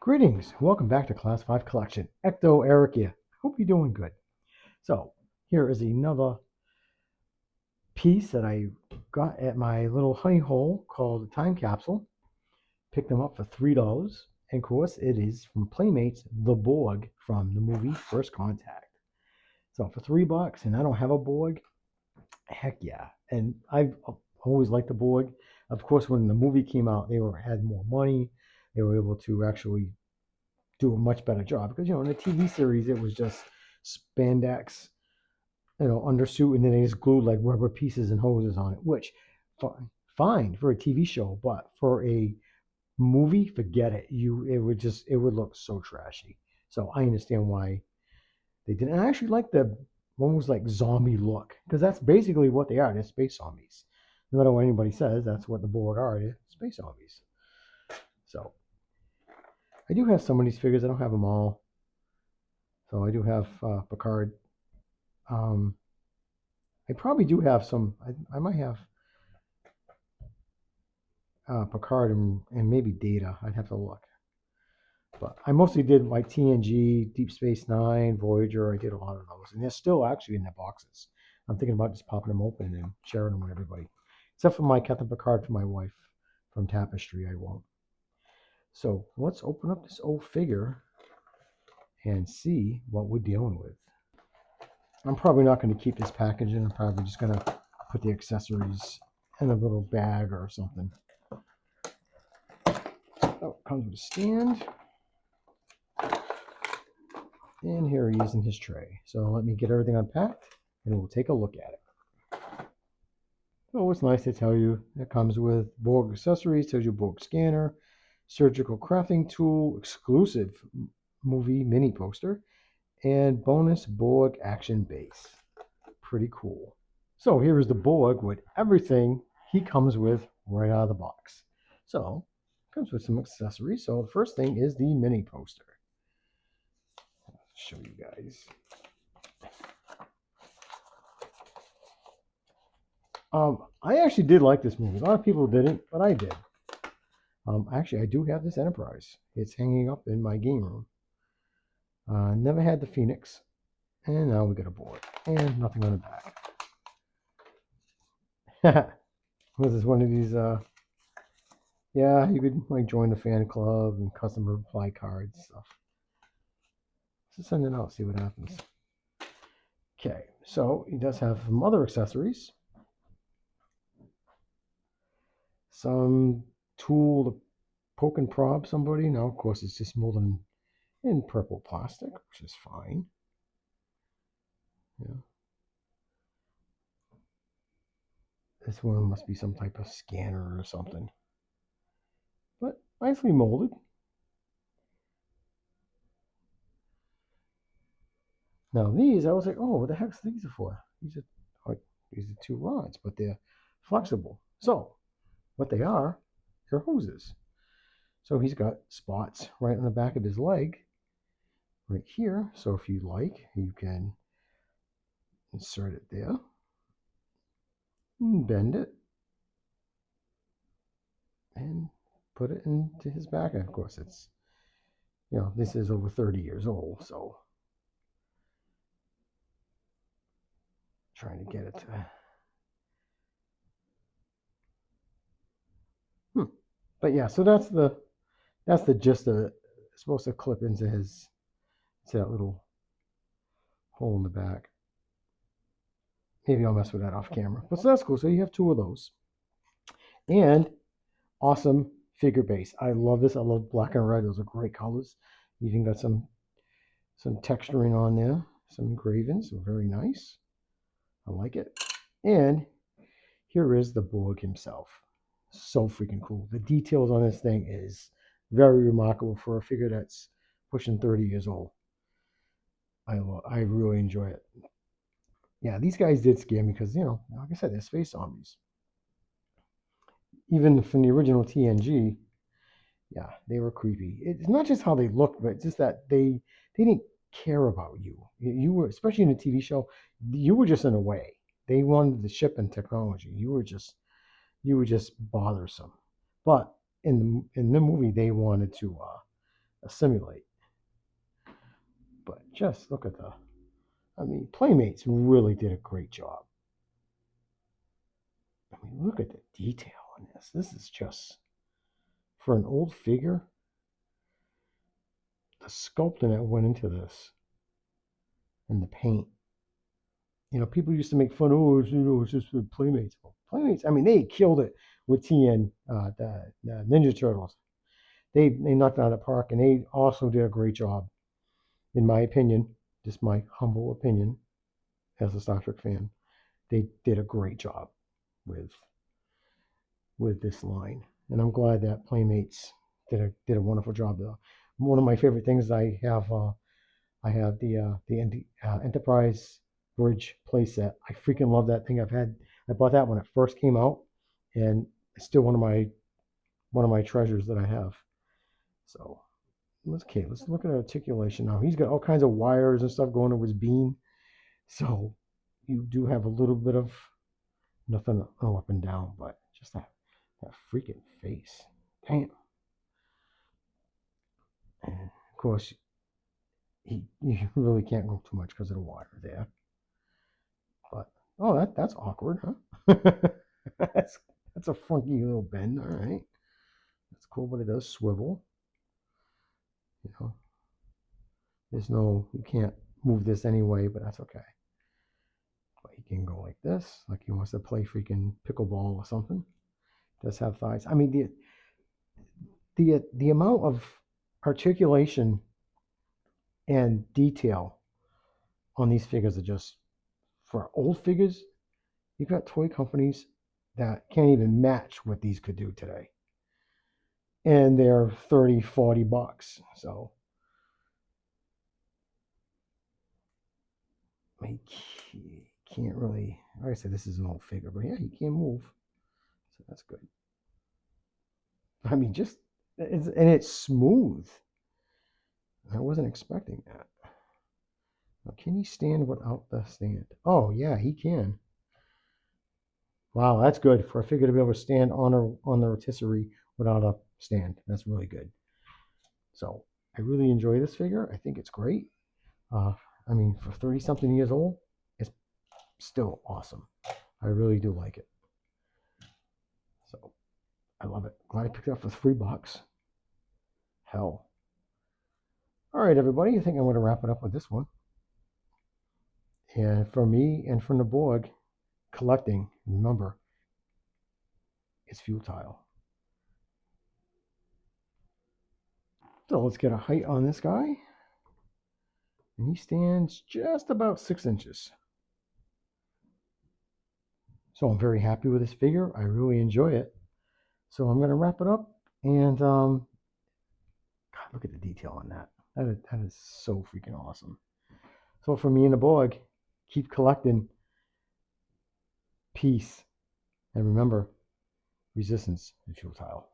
Greetings. Welcome back to Class 5 Collection. Ecto Eric here. Hope you're doing good. So, here is another piece that I got at my little honey hole called a time capsule. Picked them up for $3. And of course, it is from Playmates, the Borg from the movie First Contact. So, for $3, and I don't have a Borg, heck yeah. And I've always liked the Borg. Of course, when the movie came out, had more money. They were able to actually do a much better job because in the TV series it was just spandex, undersuit, and then they just glued like rubber pieces and hoses on it, which fine for a TV show, but for a movie, forget it. It would look so trashy. So I understand why they didn't. I actually like the one was like zombie look because that's basically what they are. They're space zombies. No matter what anybody says, that's what the Borg are. They're space zombies. So I do have some of these figures. I don't have them all. So I do have Picard. I probably do have some. I might have Picard and maybe Data. I'd have to look. But I mostly did like TNG, Deep Space Nine, Voyager. I did a lot of those. And they're still actually in their boxes. I'm thinking about just popping them open and sharing them with everybody. Except for my Captain Picard for my wife from Tapestry, I won't. So let's open up this old figure and see what we're dealing with. I'm probably not going to keep this packaging. I'm probably just going to put the accessories in a little bag or something. Oh, comes with a stand. And here he is in his tray. So let me get everything unpacked and we'll take a look at it. So it's nice to tell you it comes with Borg accessories, tells you Borg scanner, surgical crafting tool, exclusive movie mini poster, and bonus Borg action base. Pretty cool. So here is the Borg with everything he comes with right out of the box. So it comes with some accessories. So the first thing is the mini poster. I'll show you guys. I actually did like this movie. A lot of people didn't, but I did. Actually, I do have this Enterprise. It's hanging up in my game room. Never had the Phoenix, and now we got a Borg, and nothing on the back. This is one of these. Yeah, you could like join the fan club and custom reply cards stuff. Let's send it out, see what happens. Okay, so he does have some other accessories. Some tool to poke and prod somebody. Now, of course, it's just molded in purple plastic, which is fine. Yeah. This one must be some type of scanner or something. But nicely molded. Now these, I was like, oh, what the heck's these for? These are two rods, but they're flexible. So what they are, they're hoses. So he's got spots right on the back of his leg, right here. So if you like, you can insert it there, and bend it, and put it into his back. And of course, it's, this is over 30 years old, so trying to get it to. But yeah, so that's the gist of it. It's supposed to clip into that little hole in the back. Maybe I'll mess with that off camera. But so that's cool. So you have two of those. And awesome figure base. I love this. I love black and red. Those are great colors. You even got some texturing on there, some engravings. So very nice. I like it. And here is the Borg himself. So freaking cool. The details on this thing is very remarkable for a figure that's pushing 30 years old. I really enjoy it. Yeah, these guys did scare me because, like I said, they're space zombies. Even from the original TNG, yeah, they were creepy. It's not just how they looked, but it's just that they didn't care about you. You were, especially in the TV show, you were just in a way. They wanted the ship and technology. You were just bothersome. But in the movie, they wanted to assimilate. But just look at Playmates really did a great job. Look at the detail on this. This is just, for an old figure, the sculpting that went into this and the paint. People used to make fun, it's just for Playmates. Playmates, they killed it with TN, the Ninja Turtles. They knocked it out of the park, and they also did a great job, in my opinion. Just my humble opinion as a Star Trek fan. They did a great job with this line, and I'm glad that Playmates did a wonderful job. One of my favorite things I have the Enterprise Bridge playset. I freaking love that thing. I bought that when it first came out, and it's still one of my treasures that I have. So let's look at articulation now. He's got all kinds of wires and stuff going to his beam, so you do have a little bit of nothing up and down, but just that freaking face. Damn. And of course, you really can't go too much because of the wire there. But that's awkward, huh? that's a funky little bend. All right, that's cool, but it does swivel. You can't move this anyway, but that's okay. But he can go like this, like he wants to play freaking pickleball or something. Does have thighs. The amount of articulation and detail on these figures are just, for old figures, you've got toy companies that can't even match what these could do today. And they're $30-$40. So he can't really, like I said, this is an old figure, but yeah, he can't move. So that's good. It's smooth. I wasn't expecting that. Now, can he stand without the stand? Oh, yeah, he can. Wow, that's good for a figure to be able to stand on the rotisserie without a stand. That's really good. So I really enjoy this figure. I think it's great. For 30-something years old, it's still awesome. I really do like it. So I love it. Glad I picked it up for $3. Hell. All right, everybody. I think I'm going to wrap it up with this one. And for me and from the Borg, collecting, remember, it's futile. So let's get a height on this guy. And he stands just about 6 inches. So I'm very happy with this figure. I really enjoy it. So I'm going to wrap it up. And God, look at the detail on that. That is so freaking awesome. So for me and the Borg, keep collecting. Peace. And remember, resistance is futile.